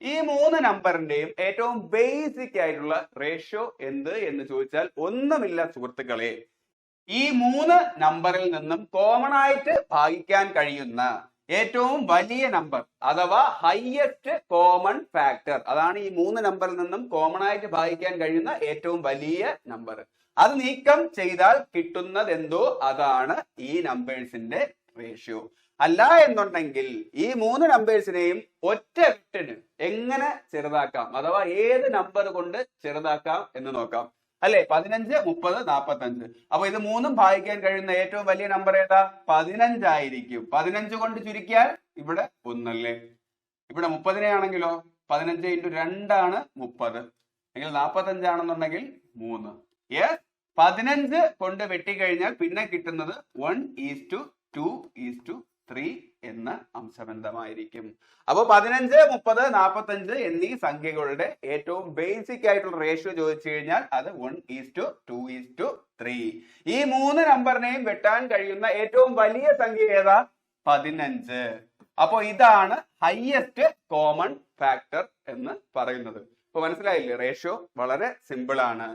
ഈ മൂന്ന് നമ്പറിന്റെയും ഏറ്റവും ബേസിക് ആയിട്ടുള്ള റേഷ്യോ എന്ത് എന്ന് ചോദിച്ചാൽ ഒന്നുമില്ല സുഹൃത്തുക്കളെ. ഈ മൂന്ന് നമ്പറിൽ നിന്നും കോമൺ ആയിട്ട് ഭാഗിക്കാൻ കഴിയുന്ന ഏറ്റവും വലിയ നമ്പർ അഥവാ ഹയസ്റ്റ് കോമൺ ഫാക്ടർ, അതാണ് ഈ മൂന്ന് നമ്പറിൽ നിന്നും കോമൺ ആയിട്ട് ഭാഗിക്കാൻ കഴിയുന്ന ഏറ്റവും വലിയ നമ്പർ. അത് നീക്കം ചെയ്താൽ കിട്ടുന്നത് എന്തോ അതാണ് ഈ നമ്പേഴ്സിന്റെ റേഷ്യോ. അല്ല എന്നുണ്ടെങ്കിൽ ഈ മൂന്ന് നമ്പേഴ്സിനെയും ഒറ്റ വെട്ടിന് എങ്ങനെ ചെറുതാക്കാം അഥവാ ഏത് നമ്പർ കൊണ്ട് ചെറുതാക്കാം എന്ന് നോക്കാം. അല്ലെ, 15, 30, 45. അപ്പൊ ഇത് മൂന്നും ഭാഗിക്കാൻ കഴിയുന്ന ഏറ്റവും വലിയ നമ്പർ ഏതാ? 15 ആയിരിക്കും. 15 കൊണ്ട് ചുരുക്കിയാൽ ഇവിടെ 1 അല്ലേ. ഇവിടെ 30 ആണെങ്കിലോ 15 × 2 ആണ് 30, എങ്കിൽ 45 ആണെന്നുണ്ടെങ്കിൽ 3. യെസ്, 15 കൊണ്ട് വെട്ടിക്കഴിഞ്ഞാൽ പിന്നെ കിട്ടുന്നത് 1:2:3 എന്ന അംശബന്ധമായിരിക്കും. അപ്പൊ 15, 30, 45 എന്നീ സംഖ്യകളുടെ ഏറ്റവും ബേസിക് ആയിട്ടുള്ള റേഷ്യോ ചോദിച്ചു കഴിഞ്ഞാൽ അത് 1:2:3. ഈ മൂന്ന് നമ്പറിനെയും വെട്ടാൻ കഴിയുന്ന ഏറ്റവും വലിയ സംഖ്യ ഏതാ? 15. അപ്പൊ ഇതാണ് ഹയസ്റ്റ് കോമൺ ഫാക്ടർ എന്ന് പറയുന്നത്. ഇപ്പൊ മനസ്സിലായില്ലേ? റേഷ്യോ വളരെ സിമ്പിൾ ആണ്.